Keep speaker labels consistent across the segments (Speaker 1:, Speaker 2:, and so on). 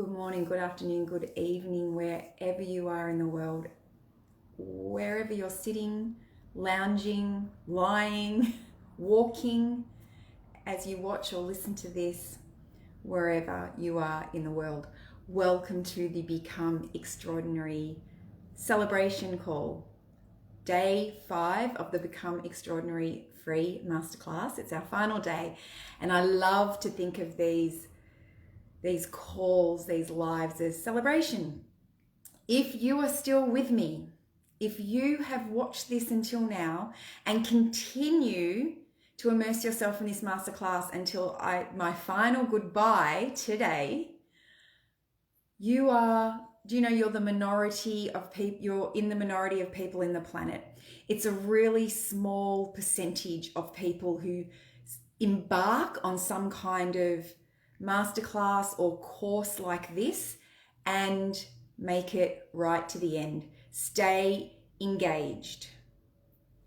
Speaker 1: good morning, good afternoon, good evening, wherever you are in the world, wherever you're sitting, lounging, lying, walking, as you watch or listen to this, wherever you are in the world. Welcome to the Become Extraordinary celebration call. Day 5 of the Become Extraordinary free masterclass. It's our final day, and I love to think of these calls, these lives as celebration. If you are still with me, if you have watched this until now and continue to immerse yourself in this masterclass until my final goodbye today, you're the minority of people, you're in the minority of people in the planet. It's a really small percentage of people who embark on some kind of masterclass or course like this and make it right to the end. Stay engaged,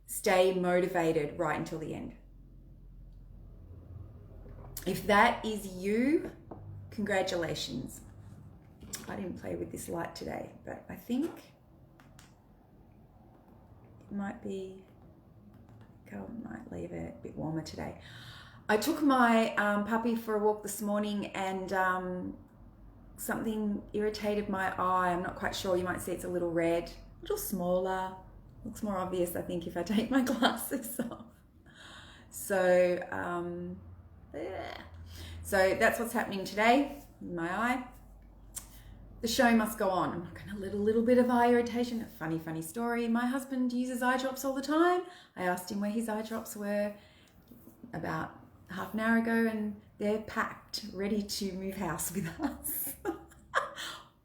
Speaker 1: stay motivated right until the end. If that is you, congratulations. I didn't play with this light today, but I think it might leave it a bit warmer today. I took my puppy for a walk this morning, and something irritated my eye. I'm not quite sure. You might see it's a little red, a little smaller. Looks more obvious, I think, if I take my glasses off. So that's what's happening today in my eye. The show must go on. I'm not going to let a little bit of eye irritation. A funny story. My husband uses eye drops all the time. I asked him where his eye drops were about half an hour ago, and they're packed, ready to move house with us.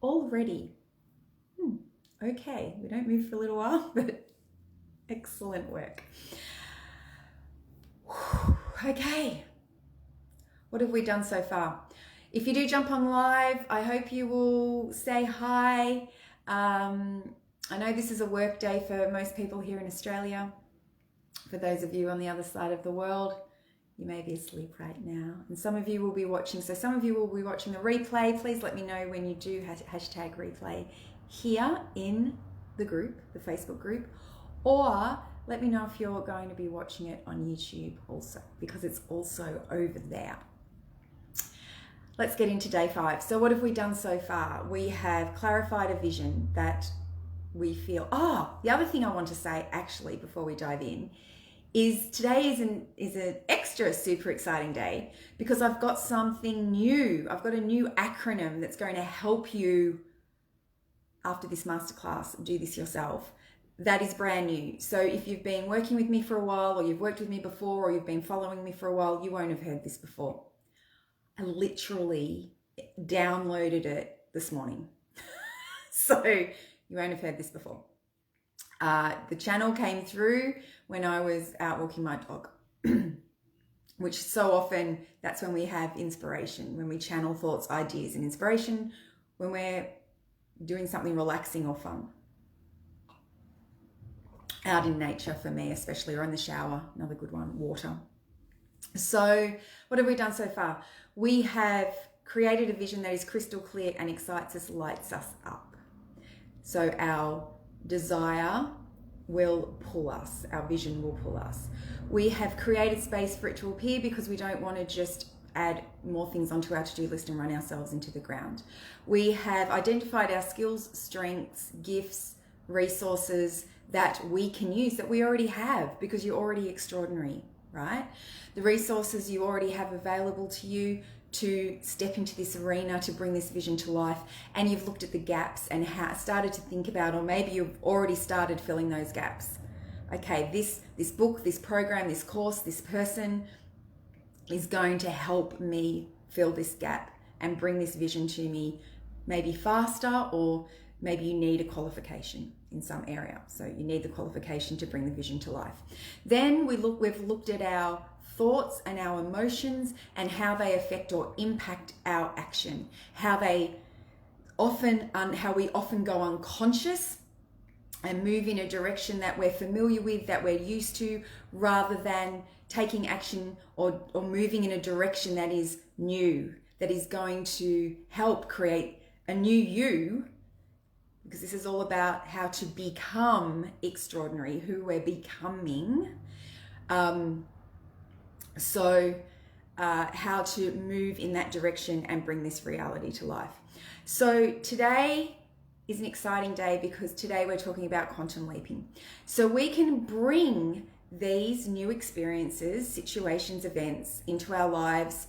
Speaker 1: Already. Okay, we don't move for a little while, but excellent work. Okay, what have we done so far? If you do jump on live, I hope you will say hi. I know this is a work day for most people here in Australia. For those of you on the other side of the world, you may be asleep right now. And some of you will be watching. So some of you will be watching the replay. Please let me know when you do hashtag replay here in the group, the Facebook group. Or let me know if you're going to be watching it on YouTube also, because it's also over there. Let's get into day 5. So what have we done so far? We have clarified a vision that we feel. The other thing I want to say actually before we dive in is today is an extra super exciting day because I've got something new. I've got a new acronym that's going to help you after this masterclass do this yourself. That is brand new. So if you've been working with me for a while, or you've worked with me before, or you've been following me for a while, you won't have heard this before. I literally downloaded it this morning. So you won't have heard this before. The channel came through when I was out walking my dog, which so often that's when we have inspiration, when we channel thoughts, ideas, and inspiration, when we're doing something relaxing or fun. Out in nature for me especially, or in the shower, another good one, water. So what have we done so far? We have created a vision that is crystal clear and excites us, lights us up. So our desire will pull us, our vision will pull us. We have created space for it to appear because we don't want to just add more things onto our to-do list and run ourselves into the ground. We have identified our skills, strengths, gifts, resources that we can use, that we already have, because you're already extraordinary, right? The resources you already have available to you to step into this arena, to bring this vision to life, and you've looked at the gaps and started to think about, or maybe you've already started filling those gaps. Okay, this book, this program, this course, this person is going to help me fill this gap and bring this vision to me maybe faster, or maybe you need a qualification in some area. So you need the qualification to bring the vision to life. Then we've looked at our thoughts and our emotions and how they affect or impact our action, how we often go unconscious and move in a direction that we're familiar with, that we're used to, rather than taking action or moving in a direction that is new, that is going to help create a new you, because this is all about how to become extraordinary, who we're becoming. How to move in that direction and bring this reality to life. So today is an exciting day because today we're talking about quantum leaping. So we can bring these new experiences, situations, events into our lives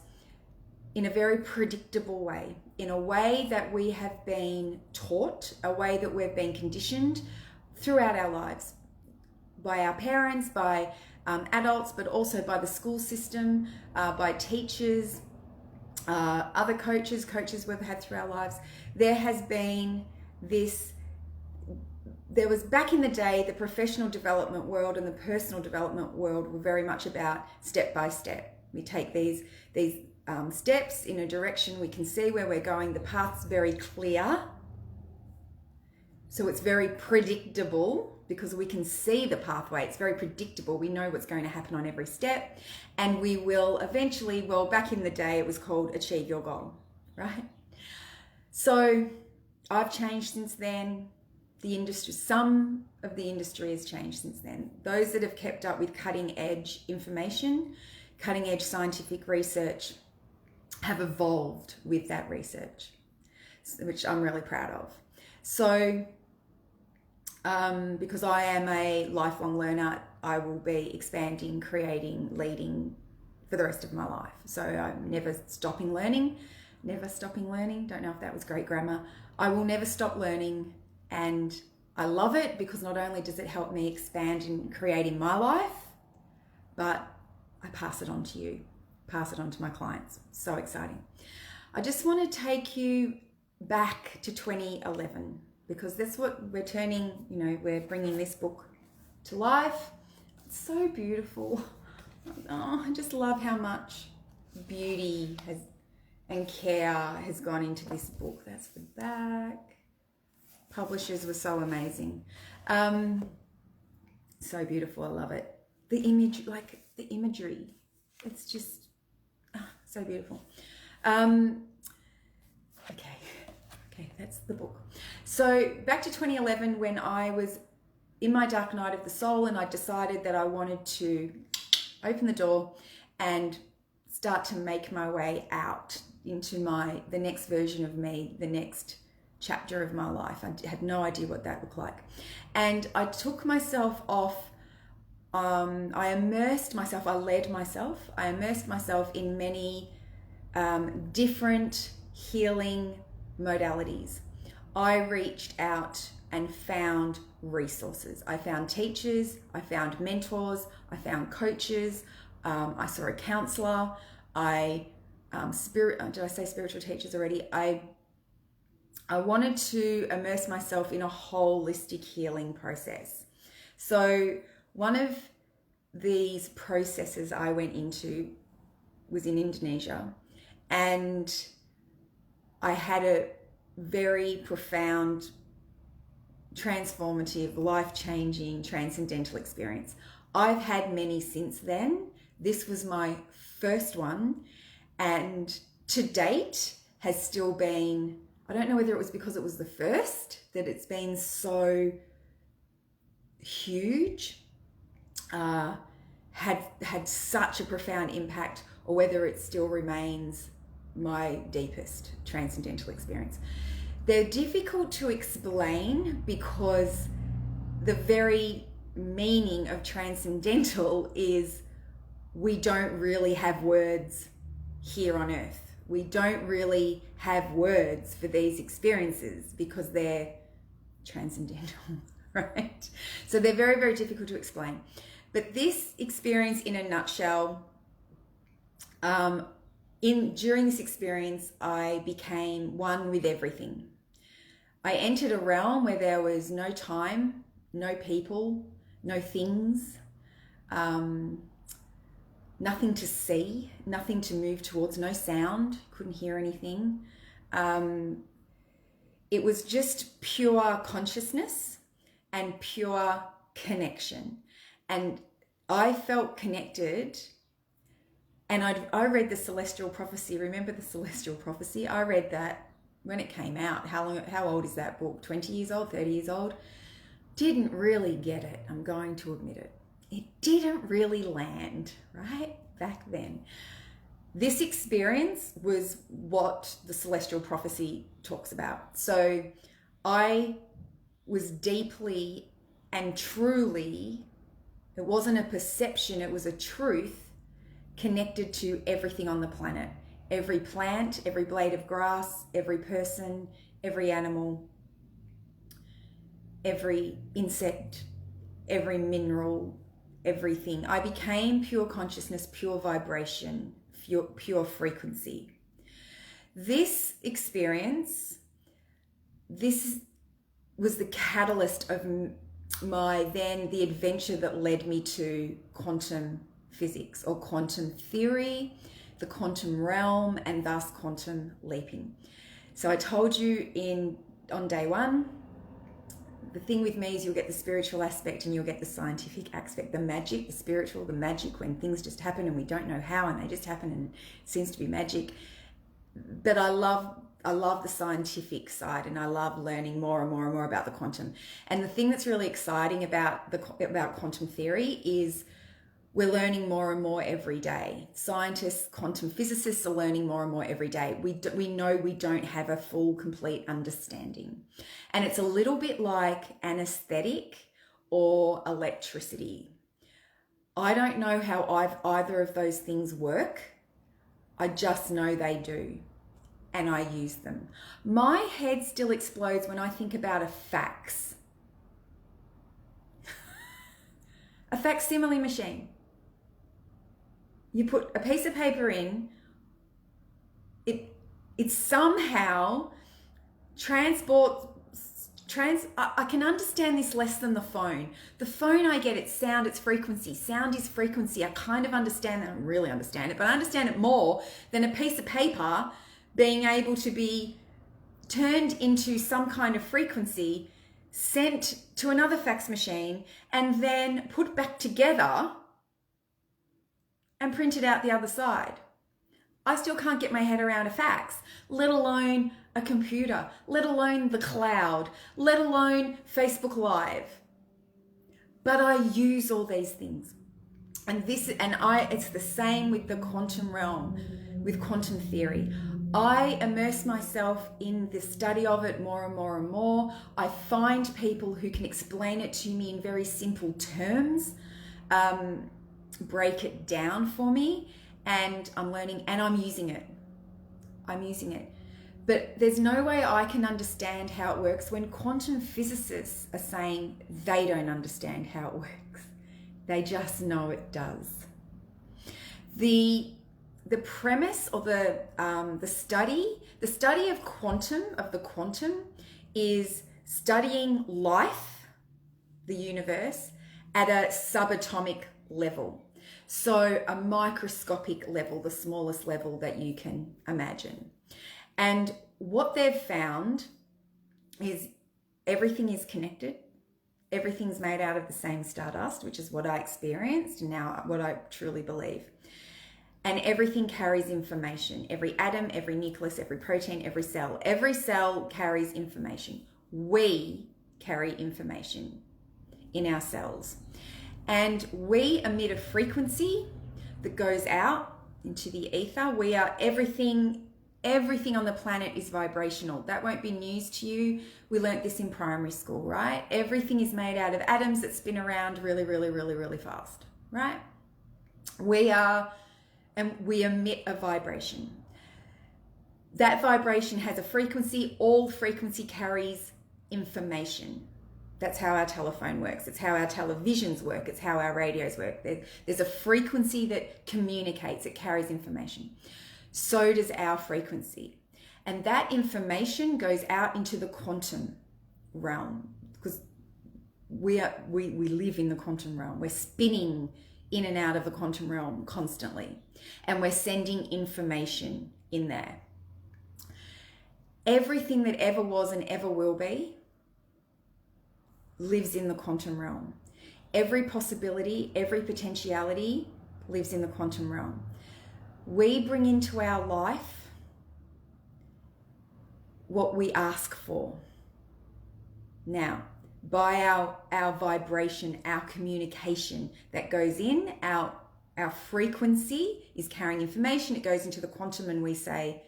Speaker 1: in a very predictable way, in a way that we have been taught, a way that we've been conditioned throughout our lives by our parents, by adults, but also by the school system, by teachers, other coaches we've had through our lives. There has been there was back in the day, the professional development world and the personal development world were very much about step by step. We take these steps in a direction, we can see where we're going, the path's very clear. So it's very predictable because we can see the pathway. It's very predictable. We know what's going to happen on every step, and we will eventually, well, back in the day, it was called achieve your goal, right? So I've changed since then. The industry, some of the industry has changed since then. Those that have kept up with cutting edge information, cutting edge scientific research, have evolved with that research, which I'm really proud of. So, because I am a lifelong learner, I will be expanding, creating, leading for the rest of my life. So I'm never stopping learning. Don't know if that was great grammar. I will never stop learning, and I love it because not only does it help me expand and create in my life, but I pass it on to you, pass it on to my clients. So exciting. I just want to take you back to 2011 because that's what we're turning, we're bringing this book to life. It's so beautiful. Oh, I just love how much beauty and care has gone into this book. That's the back. Publishers were so amazing. So beautiful. I love it. The imagery. It's just so beautiful. Okay, that's the book. So back to 2011 when I was in my dark night of the soul and I decided that I wanted to open the door and start to make my way out into the next version of me, the next chapter of my life. I had no idea what that looked like. And I took myself off, I immersed myself in many different healing modalities. I reached out and found resources. I found teachers, I found mentors, I found coaches, I saw a counselor, did I say spiritual teachers already? I wanted to immerse myself in a holistic healing process. So one of these processes I went into was in Indonesia, and I had a very profound, transformative, life-changing, transcendental experience. I've had many since then. This was my first one, and to date has still been, I don't know whether it was because it was the first that it's been so huge, had such a profound impact, or whether it still remains my deepest transcendental experience. They're difficult to explain because the very meaning of transcendental is we don't really have words here on earth. We don't really have words for these experiences because they're transcendental, right? So they're very, very difficult to explain. But this experience in a nutshell, during this experience, I became one with everything. I entered a realm where there was no time, no people, no things, nothing to see, nothing to move towards, no sound, couldn't hear anything. It was just pure consciousness and pure connection. And I felt connected. And I read the Celestial Prophecy. Remember the Celestial Prophecy? I read that when it came out. How old is that book? 20 years old, 30 years old? Didn't really get it. I'm going to admit it. It didn't really land, right? Back then. This experience was what the celestial prophecy talks about. So I was deeply and truly, it wasn't a perception, it was a truth, connected to everything on the planet. Every plant, every blade of grass, every person, every animal, every insect, every mineral, everything. I became pure consciousness, pure vibration, pure frequency. This experience, this was the catalyst of the adventure that led me to quantum physics or quantum theory, the quantum realm, and thus quantum leaping. So I told you on day one, the thing with me is you'll get the spiritual aspect and you'll get the scientific aspect, the magic, the spiritual, the magic, when things just happen and we don't know how and they just happen and it seems to be magic. But I love the scientific side, and I love learning more and more and more about the quantum. And the thing that's really exciting about quantum theory is we're learning more and more every day. Scientists, quantum physicists are learning more and more every day. We know we don't have a full, complete understanding. And it's a little bit like anesthetic or electricity. I don't know how either of those things work. I just know they do, and I use them. My head still explodes when I think about a fax. A facsimile machine. You put a piece of paper in, it somehow I can understand this less than the phone. The phone, I get its sound, its frequency. Sound is frequency. I kind of understand that. I don't really understand it, but I understand it more than a piece of paper being able to be turned into some kind of frequency, sent to another fax machine, and then put back together and printed out the other side. I still can't get my head around a fax, let alone a computer, let alone the cloud, let alone Facebook Live. But I use all these things. It's the same with the quantum realm, with quantum theory. I immerse myself in the study of it more and more and more. I find people who can explain it to me in very simple terms, break it down for me, and I'm learning and I'm using it. But there's no way I can understand how it works when quantum physicists are saying they don't understand how it works. They just know it does. The premise or the study of the quantum is studying life, the universe, at a subatomic level. So a microscopic level, the smallest level that you can imagine. And what they've found is everything is connected. Everything's made out of the same stardust, which is what I experienced and now what I truly believe. And everything carries information. Every atom, every nucleus, every protein, every cell carries information. We carry information in our cells. And we emit a frequency that goes out into the ether. We are everything on the planet is vibrational. That won't be news to you. We learnt this in primary school, right? Everything is made out of atoms that spin around really, really, really, really fast, right? We emit a vibration. That vibration has a frequency. All frequency carries information. That's how our telephone works. It's how our televisions work. It's how our radios work. There's a frequency that communicates. It carries information. So does our frequency. And that information goes out into the quantum realm because we live in the quantum realm. We're spinning in and out of the quantum realm constantly. And we're sending information in there. Everything that ever was and ever will be lives in the quantum realm. Every possibility, every potentiality lives in the quantum realm. We bring into our life what we ask for. Now, by our vibration, our communication that goes in, our frequency is carrying information. It goes into the quantum and we say,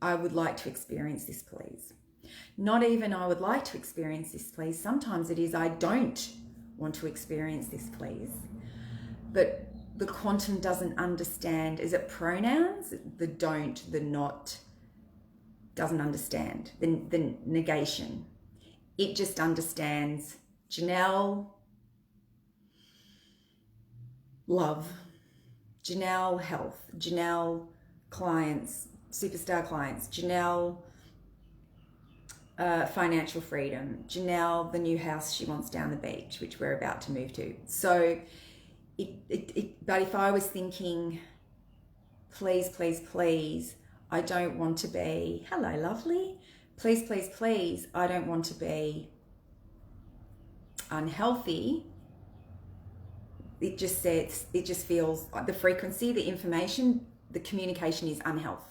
Speaker 1: I would like to experience this, please. Not even I would like to experience this, please. Sometimes it is I don't want to experience this, please. But the quantum doesn't understand. Is it pronouns? The don't, the not, doesn't understand. The negation. It just understands Janelle, love, Janelle, health, Janelle, clients, superstar clients, Janelle, financial freedom, Janelle, the new house she wants down the beach, which we're about to move to. So, but if I was thinking, please, please, please, I don't want to be, hello, lovely. Please, please, please, I don't want to be unhealthy. It just says, it just feels like the frequency, the information, the communication is unhealthy.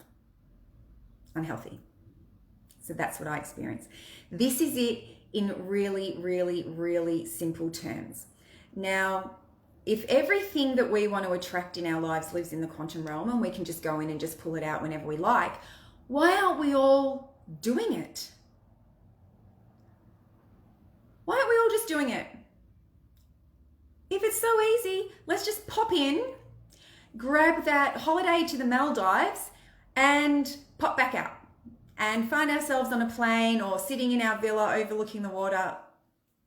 Speaker 1: So that's what I experience. This is it in really, really, really simple terms. Now, if everything that we want to attract in our lives lives in the quantum realm and we can just go in and just pull it out whenever we like, why aren't we all doing it? Why aren't we all just doing it? If it's so easy, let's just pop in, grab that holiday to the Maldives and pop back out and find ourselves on a plane or sitting in our villa overlooking the water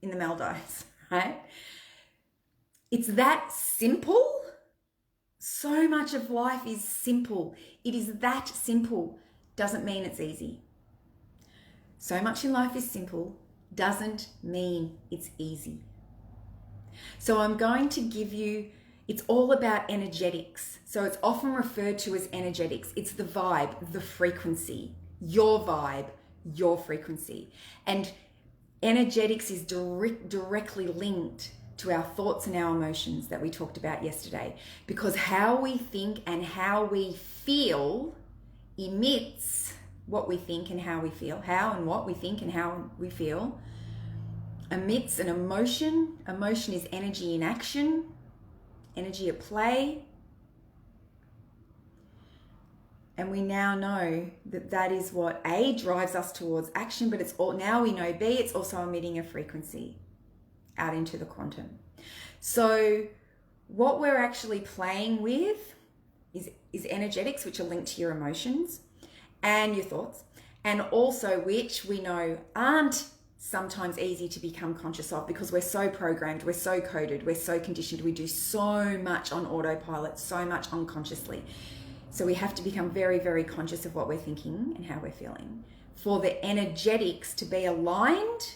Speaker 1: in the Maldives, right? It's that simple. So much of life is simple. It is that simple. Doesn't mean it's easy. So much in life is simple. Doesn't mean it's easy. So I'm going to give you, it's all about energetics. So it's often referred to as energetics. It's the vibe, the frequency, your vibe, your frequency. And energetics is directly linked to our thoughts and our emotions that we talked about yesterday. Because how we think and how we feel emits what we think and how we feel. How and what we think and how we feel emits an emotion. Emotion is energy in action, energy at play. And we now know that that is what A, drives us towards action, but it's all, now we know B, it's also emitting a frequency out into the quantum. So what we're actually playing with is energetics, which are linked to your emotions and your thoughts, and also which we know aren't sometimes easy to become conscious of because we're so programmed, we're so coded, we're so conditioned, we do so much on autopilot, so much unconsciously. So we have to become very, very conscious of what we're thinking and how we're feeling for the energetics to be aligned,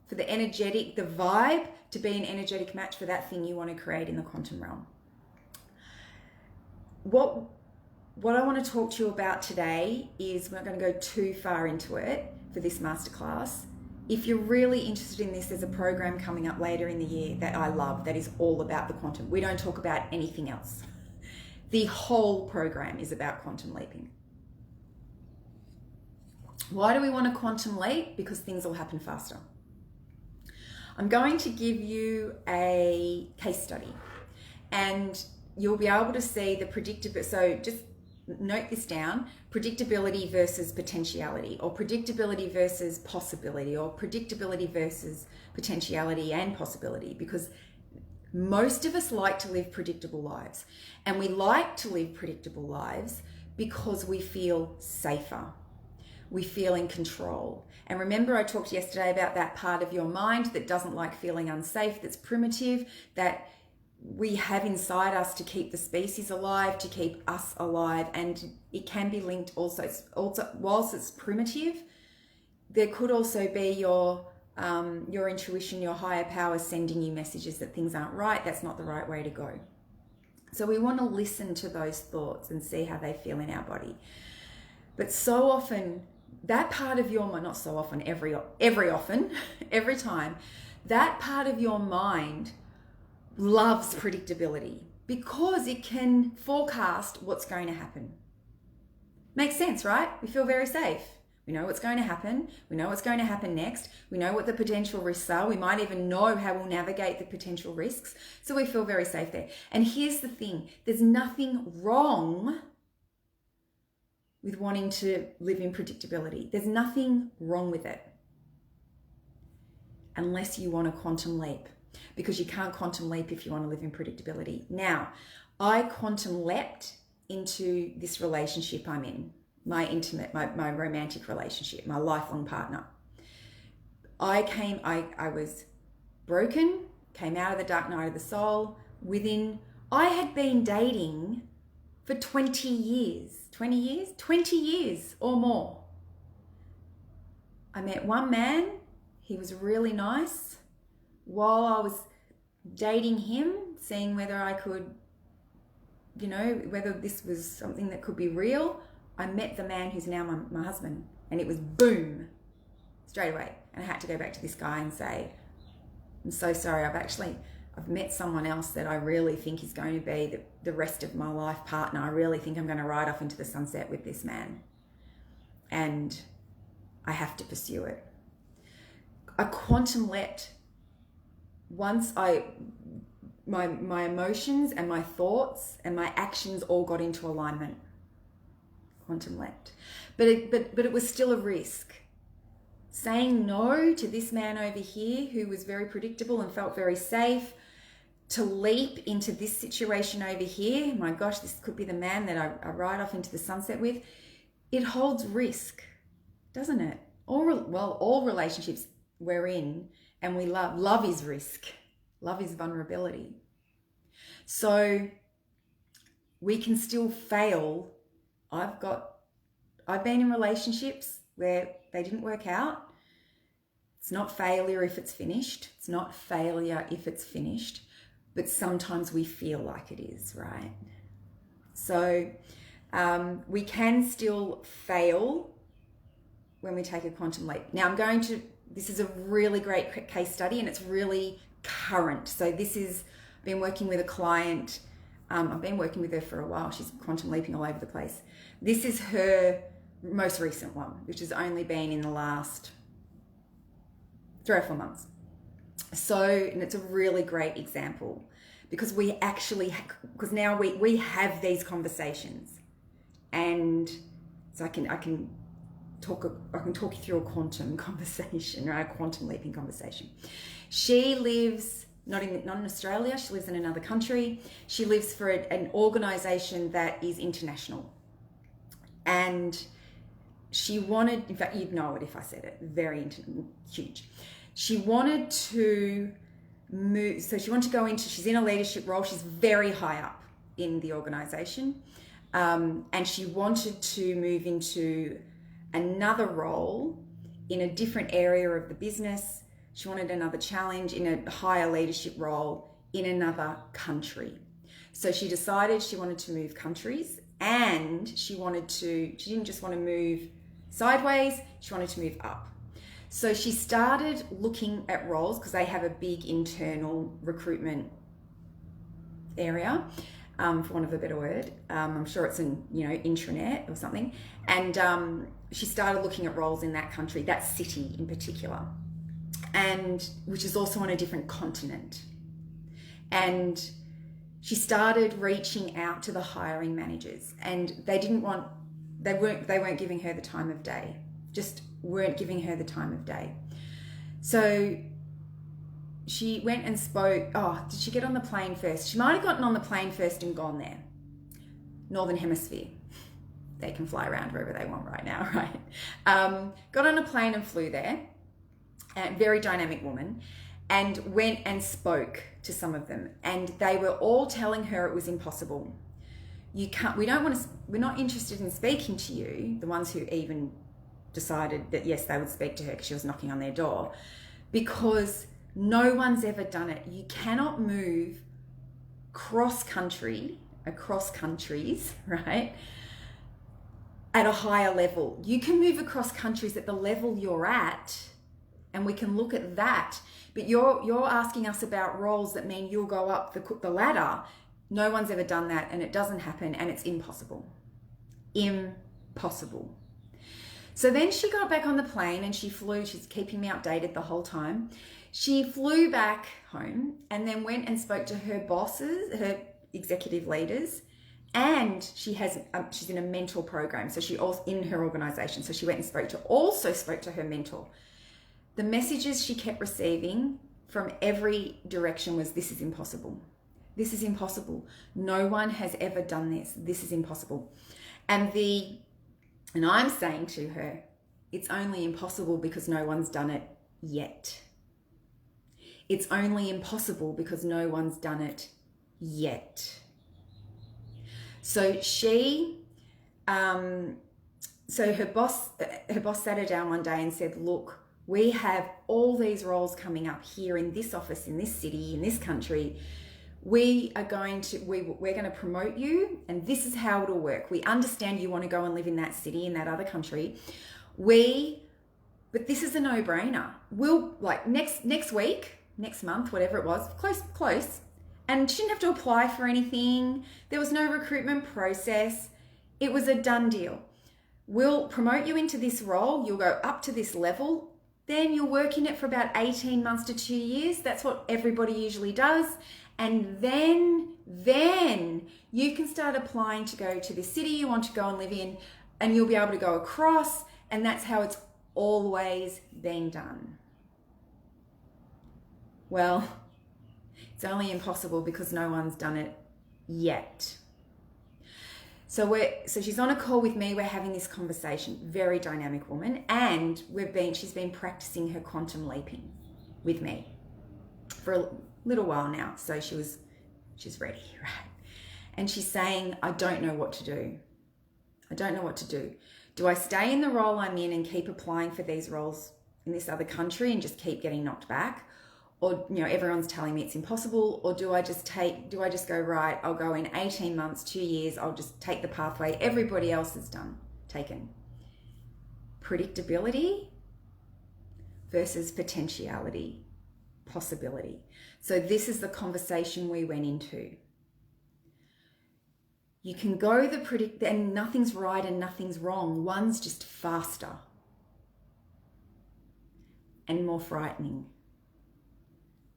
Speaker 1: for the energetic, the vibe to be an energetic match for that thing you want to create in the quantum realm. What I want to talk to you about today is, we're not going to go too far into it for this masterclass. If you're really interested in this, there's a program coming up later in the year that I love that is all about the quantum. We don't talk about anything else. The whole program is about quantum leaping. Why do we want to quantum leap? Because things will happen faster. I'm going to give you a case study and you'll be able to see the predictability. So just note this down: predictability versus potentiality, or predictability versus possibility, or predictability versus potentiality and possibility, because most of us like to live predictable lives, and we like to live predictable lives because we feel safer. We feel in control. And remember, I talked yesterday about that part of your mind that doesn't like feeling unsafe, that's primitive, that we have inside us to keep the species alive, to keep us alive. And it can be linked also whilst it's primitive, there could also be your intuition, your higher power sending you messages that things aren't right, that's not the right way to go. So we want to listen to those thoughts and see how they feel in our body. But so often, that part of your mind, not so often, every time, that part of your mind loves predictability because it can forecast what's going to happen. Makes sense, right? We feel very safe. We know what's going to happen. We know what's going to happen next. We know what the potential risks are. We might even know how we'll navigate the potential risks. So we feel very safe there. And here's the thing. There's nothing wrong with wanting to live in predictability. There's nothing wrong with it. Unless you want a quantum leap. Because you can't quantum leap if you want to live in predictability. Now, I quantum leapt into this relationship I'm in. My intimate, my romantic relationship, my lifelong partner. I was broken, came out of the dark night of the soul. I had been dating for 20 years or more. I met one man, he was really nice. While I was dating him, seeing whether I could, whether this was something that could be real, I met the man who's now my husband, and it was boom, straight away. And I had to go back to this guy and say, I'm so sorry, I've met someone else that I really think is going to be the rest of my life partner. I really think I'm going to ride off into the sunset with this man. And I have to pursue it. I quantum leapt once my emotions and my thoughts and my actions all got into alignment. Quantum leapt. But it was still a risk. Saying no to this man over here who was very predictable and felt very safe, to leap into this situation over here, my gosh, this could be the man that I ride off into the sunset with. It holds risk, doesn't it? All relationships we're in and we love is risk. Love is vulnerability. So we can still fail. I've been in relationships where they didn't work out. It's not failure if it's finished. It's not failure if it's finished, but sometimes we feel like it is, right? So we can still fail when we take a quantum leap. Now this is a really great case study and it's really current. So been working with a client. I've been working with her for a while. She's quantum leaping all over the place. This is her most recent one, which has only been in the last 3 or 4 months. And it's a really great example because because now we have these conversations, and so I can talk you through a quantum conversation, right? A quantum leaping conversation. She lives not in Australia. She lives in another country. She lives for an organization that is international. And she wanted, in fact, you'd know it if I said it, huge. She wanted to move, so she wanted to go she's in a leadership role. She's very high up in the organization. And she wanted to move into another role in a different area of the business. She wanted another challenge in a higher leadership role in another country. So she decided she wanted to move countries, and she didn't just want to move sideways, she wanted to move up. So she started looking at roles because they have a big internal recruitment area, for want of a better word. I'm sure it's an intranet or something. And she started looking at roles in that country, that city in particular, and which is also on a different continent. And she started reaching out to the hiring managers, and they weren't giving her the time of day. Just weren't giving her the time of day. So she went and spoke. Oh, did she get on the plane first? She might have gotten on the plane first and gone there. Northern Hemisphere. They can fly around wherever they want right now, right? Got on a plane and flew there. A very dynamic woman. And went and spoke to some of them. And they were all telling her it was impossible. We're not interested in speaking to you, the ones who even decided that yes, they would speak to her because she was knocking on their door, because no one's ever done it. You cannot move across countries, right, at a higher level. You can move across countries at the level you're at, and we can look at that. But you're asking us about roles that mean you'll go up the ladder. No one's ever done that, and it doesn't happen, and it's impossible. Impossible. So then she got back on the plane and she flew. She's keeping me updated the whole time. She flew back home and then went and spoke to her bosses, her executive leaders, and she's in a mentor program. So she also in her organization. So she went and spoke to her mentor. The messages she kept receiving from every direction was, this is impossible. This is impossible. No one has ever done this. This is impossible. And I'm saying to her, it's only impossible because no one's done it yet. It's only impossible because no one's done it yet. So her boss sat her down one day and said, look, we have all these roles coming up here in this office, in this city, in this country. We're going to promote you, and this is how it'll work. We understand you want to go and live in that city, in that other country. But this is a no-brainer. We'll, like, next week, next month, whatever it was, close. And she didn't have to apply for anything. There was no recruitment process. It was a done deal. We'll promote you into this role. You'll go up to this level. Then you'll work in it for about 18 months to 2 years. That's what everybody usually does. And then you can start applying to go to the city you want to go and live in, and you'll be able to go across. And that's how it's always been done. Well, it's only impossible because no one's done it yet. So she's on a call with me. We're having this conversation. Very dynamic woman, and she's been practicing her quantum leaping with me for a little while now. So she's ready, right? And she's saying, I don't know what to do. I don't know what to do. Do I stay in the role I'm in and keep applying for these roles in this other country and just keep getting knocked back? Or, everyone's telling me it's impossible. Or do I just go, right, I'll go in 18 months, 2 years, I'll just take the pathway everybody else has taken. Predictability versus potentiality, possibility. So this is the conversation we went into. You can go and nothing's right and nothing's wrong. One's just faster and more frightening.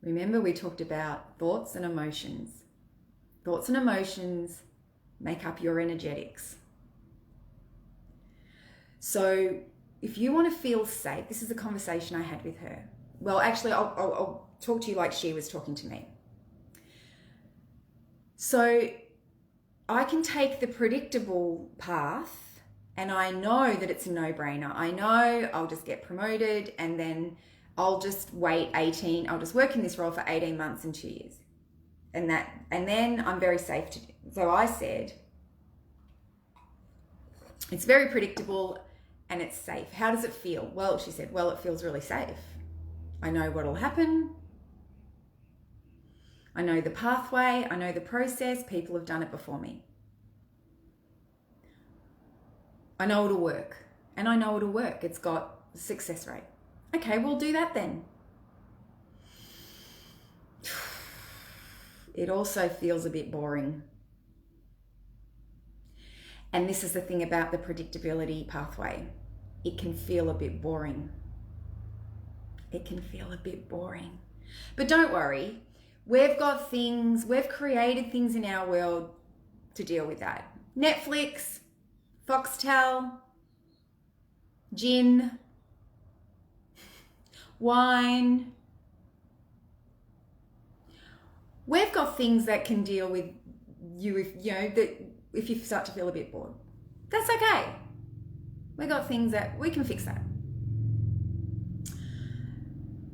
Speaker 1: Remember, we talked about thoughts and emotions. Thoughts and emotions make up your energetics. So if you want to feel safe, this is a conversation I had with her. Well, actually, I'll talk to you like she was talking to me. So I can take the predictable path, and I know that it's a no-brainer. I know I'll just get promoted, and then I'll just I'll just work in this role for 18 months and 2 years. And then I'm very safe so I said, it's very predictable and it's safe. How does it feel? Well, she said, well, it feels really safe. I know what'll happen. I know the pathway. I know the process. People have done it before me. I know it'll work. And I know it'll work. It's got a success rate. Okay, we'll do that then. It also feels a bit boring. And this is the thing about the predictability pathway. It can feel a bit boring. It can feel a bit boring. But don't worry. We've created things in our world to deal with that. Netflix, Foxtel, gin, wine. We've got things that can deal with you if you start to feel a bit bored. That's okay. We've got things that we can fix that.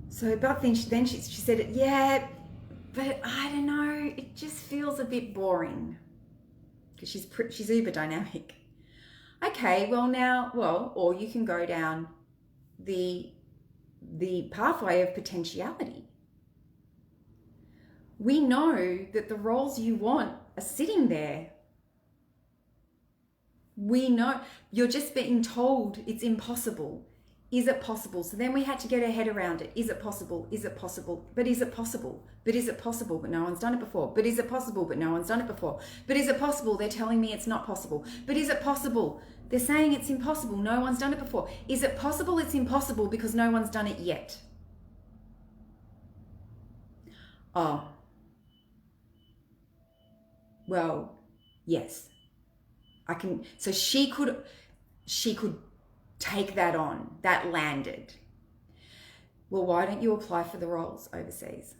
Speaker 1: So, but then she said, yeah, but I don't know, it just feels a bit boring because she's uber dynamic. Okay, or you can go down the pathway of potentiality. We know that the roles you want are sitting there. We know you're just being told it's impossible. Is it possible? So then we had to get our head around it. Is it possible? Is it possible? But is it possible? But is it possible? But no one's done it before. But is it possible? But no one's done it before. But is it possible? They're telling me it's not possible. But is it possible? They're saying it's impossible. No one's done it before. Is it possible it's impossible because no one's done it yet? Oh. Well, yes. I can. So she could take that on. That landed. Well, why don't you apply for the roles overseas?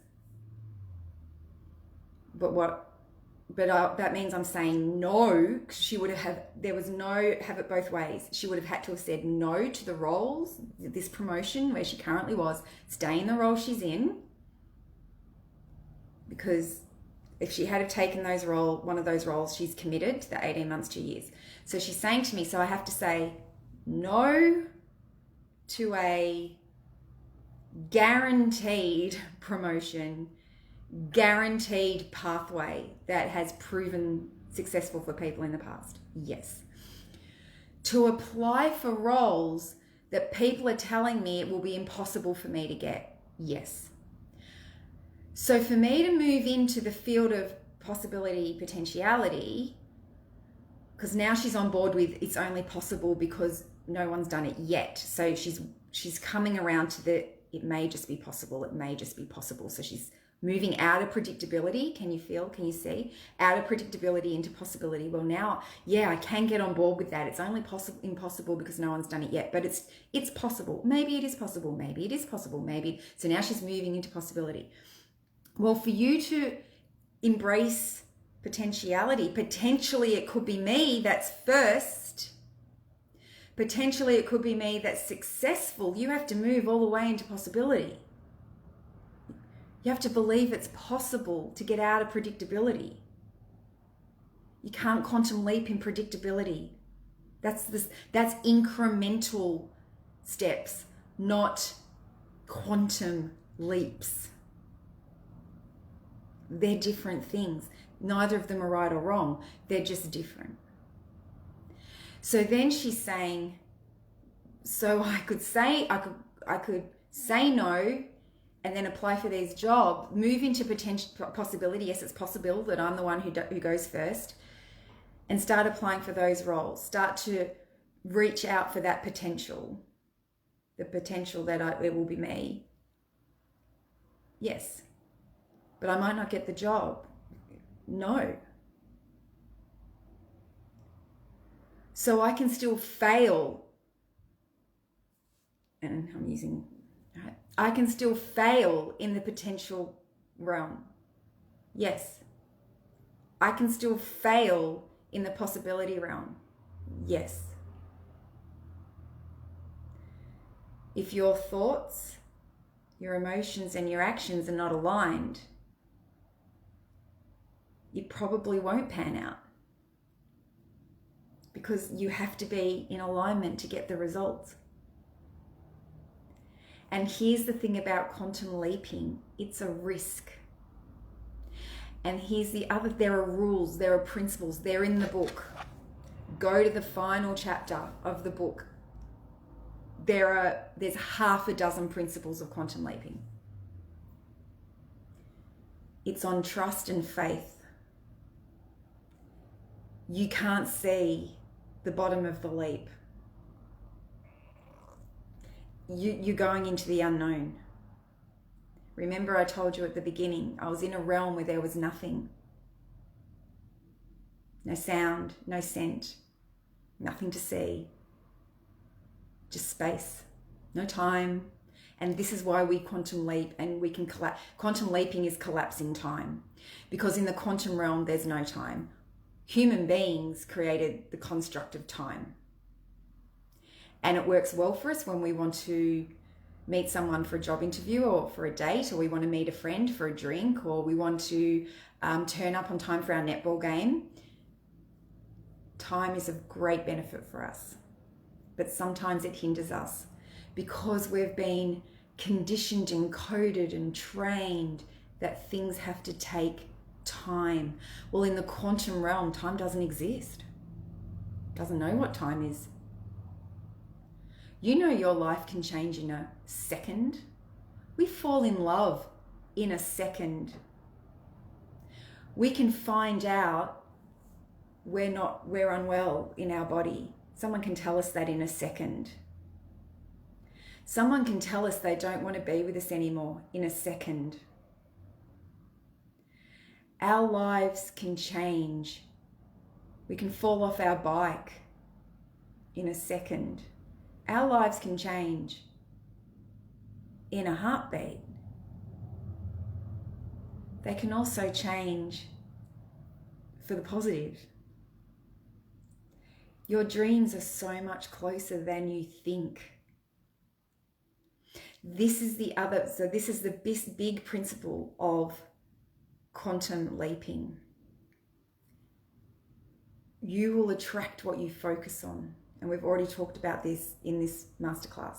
Speaker 1: That means I'm saying no, because she would have, there was no, have it both ways. She would have had to have said no to the roles, this promotion where she currently was, stay in the role she's in. Because if she had have taken one of those roles, she's committed to the 18 months, 2 years. So she's saying to me, so I have to say no to a guaranteed promotion, guaranteed pathway that has proven successful for people in the past. Yes. To apply for roles that people are telling me it will be impossible for me to get. Yes. So for me to move into the field of possibility, potentiality, because now she's on board with it's only possible because no one's done it yet. So she's coming around to it may just be possible. It may just be possible. So she's moving out of predictability. Can you see? Out of predictability into possibility. Well, now, yeah, I can get on board with that. It's only impossible because no one's done it yet, but it's possible. Maybe it is possible. Maybe it is possible. Maybe. So now she's moving into possibility. Well, for you to embrace potentiality, potentially it could be me that's first. Potentially it could be me that's successful. You have to move all the way into possibility. You have to believe it's possible to get out of predictability. You can't quantum leap in predictability. That's incremental steps, not quantum leaps. They're different things. Neither of them are right or wrong. They're just different. So then she's saying, so I could say no and then apply for these jobs, move into potential possibility. Yes, it's possible that I'm the one who goes first, and start applying for those roles. Start to reach out for that potential, the potential that it will be me. Yes, but I might not get the job. No. So I can still fail, and I can still fail in the potential realm. Yes. I can still fail in the possibility realm. Yes. If your thoughts, your emotions, and your actions are not aligned, it probably won't pan out. Because you have to be in alignment to get the results. And here's the thing about quantum leaping, it's a risk. And here's the other, there are rules, there are principles, they're in the book. Go to the final chapter of the book. There's half a dozen principles of quantum leaping. It's on trust and faith. You can't see the bottom of the leap. You're going into the unknown. Remember, I told you at the beginning, I was in a realm where there was nothing. No sound, no scent, nothing to see. Just space, no time. And this is why we quantum leap and we can collapse. Quantum leaping is collapsing time. Because in the quantum realm, there's no time. Human beings created the construct of time. And it works well for us when we want to meet someone for a job interview or for a date, or we want to meet a friend for a drink, or we want to turn up on time for our netball game. Time is of great benefit for us, but sometimes it hinders us because we've been conditioned and coded and trained that things have to take time. Well, in the quantum realm, time doesn't exist. Doesn't know what time is. You know your life can change in a second. We fall in love in a second. We can find out we're unwell in our body. Someone can tell us that in a second. Someone can tell us they don't want to be with us anymore in a second. Our lives can change. We can fall off our bike in a second. Our lives can change in a heartbeat. They can also change for the positive. Your dreams are so much closer than you think. This is the big principle of quantum leaping. You will attract what you focus on. And we've already talked about this in this masterclass.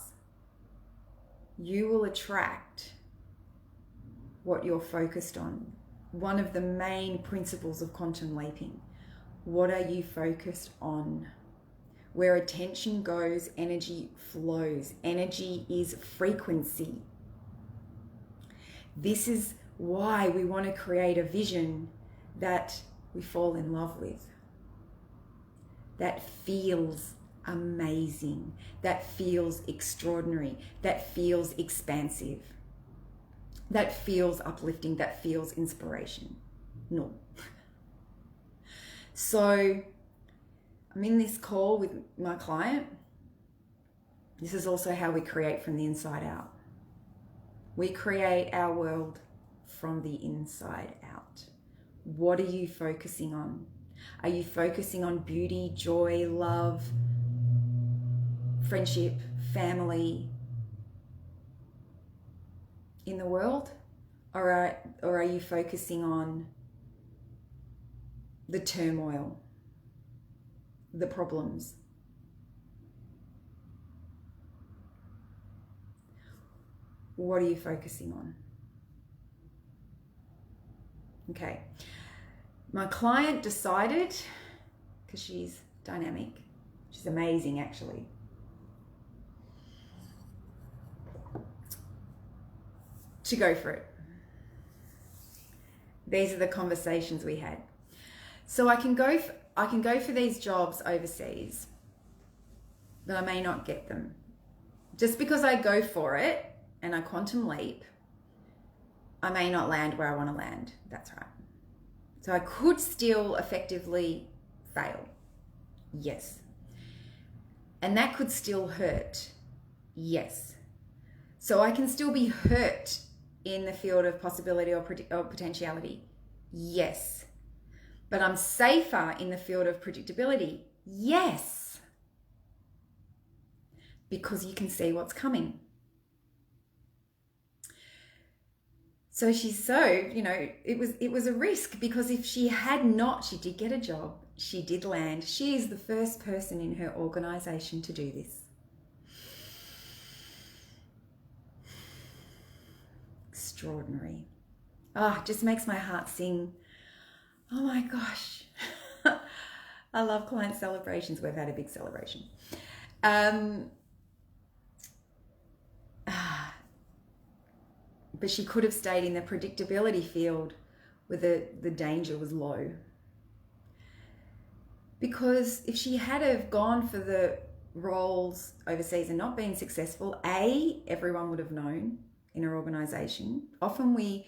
Speaker 1: You will attract what you're focused on. One of the main principles of quantum leaping. What are you focused on? Where attention goes, energy flows. Energy is frequency. This is why we want to create a vision that we fall in love with. That feels amazing. That feels extraordinary. That feels expansive. That feels uplifting. That feels inspiration. No. So I'm in this call with my client. This is also how we create from the inside out. We create our world from the inside out. What are you focusing on? Are you focusing on beauty, joy, love, friendship, family in the world? Or are you focusing on the turmoil, the problems? What are you focusing on? Okay. My client decided, because she's dynamic, she's amazing actually. To go for it. These are the conversations we had. So I can go for these jobs overseas, but I may not get them. Just because I go for it and I quantum leap, I may not land where I want to land. That's right. So I could still effectively fail. Yes. And that could still hurt. Yes. So I can still be hurt in the field of possibility or potentiality. Yes. But I'm safer in the field of predictability. Yes. Because you can see what's coming. So it was a risk, because if she had not, she did get a job, she did land. She is the first person in her organization to do this. Extraordinary. It just makes my heart sing. Oh my gosh. I love client celebrations. We've had a big celebration. But she could have stayed in the predictability field where the danger was low. Because if she had have gone for the roles overseas and not been successful, everyone would have known in her organisation. Often we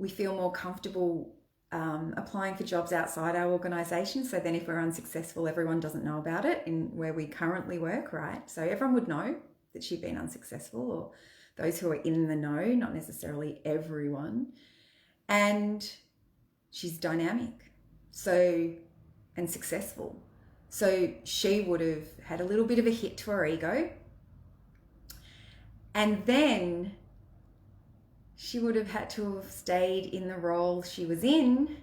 Speaker 1: feel more comfortable applying for jobs outside our organisation. So then if we're unsuccessful, everyone doesn't know about it in where we currently work, right? So everyone would know that she'd been unsuccessful, or those who are in the know, not necessarily everyone. And she's dynamic, and successful. So she would have had a little bit of a hit to her ego. And then she would have had to have stayed in the role she was in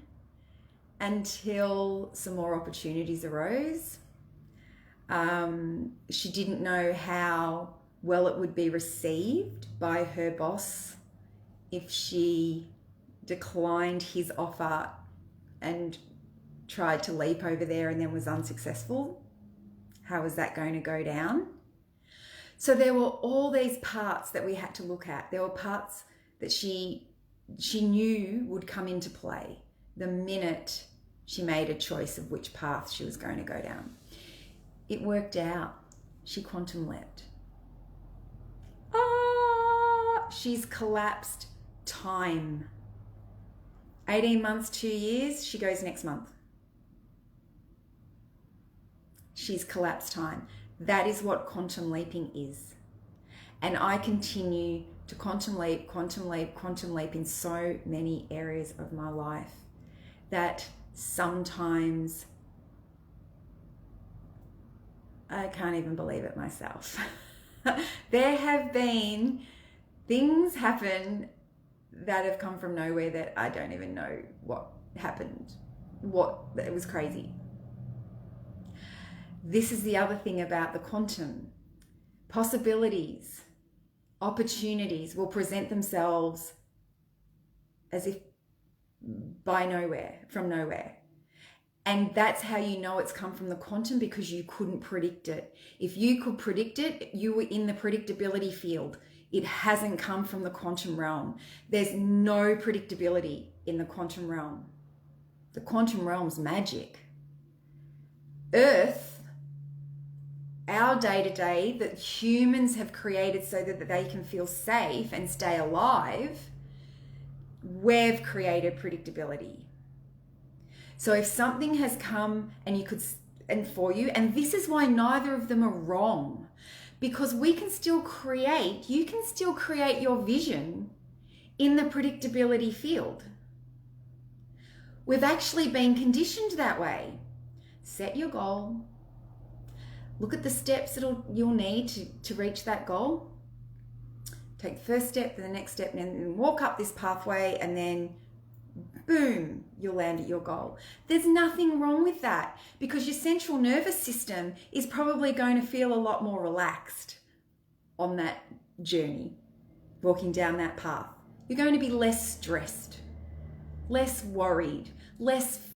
Speaker 1: until some more opportunities arose. She didn't know how well it would be received by her boss if she declined his offer and tried to leap over there and then was unsuccessful. How was that going to go down? So there were all these parts that we had to look at. There were parts that she knew would come into play the minute she made a choice of which path she was going to go down. It worked out. She quantum leapt. She's collapsed time. 18 months, 2 years, she goes next month. She's collapsed time. That is what quantum leaping is. And I continue to quantum leap in so many areas of my life that sometimes I can't even believe it myself. There have been things happen that have come from nowhere that I don't even know what happened. It was crazy. This is the other thing about the quantum. Possibilities, opportunities will present themselves as if from nowhere. And that's how you know it's come from the quantum, because you couldn't predict it. If you could predict it, you were in the predictability field. It hasn't come from the quantum realm. There's no predictability in the quantum realm. The quantum realm's magic. Earth, our day-to-day that humans have created so that they can feel safe and stay alive, we've created predictability. So if something has come and for you, and this is why neither of them are wrong, because you can still create your vision in the predictability field. We've actually been conditioned that way. Set your goal. Look at the steps you'll need to reach that goal. Take the first step, then the next step, and then walk up this pathway, and then boom, you'll land at your goal. There's nothing wrong with that, because your central nervous system is probably going to feel a lot more relaxed on that journey, walking down that path. You're going to be less stressed, less worried, less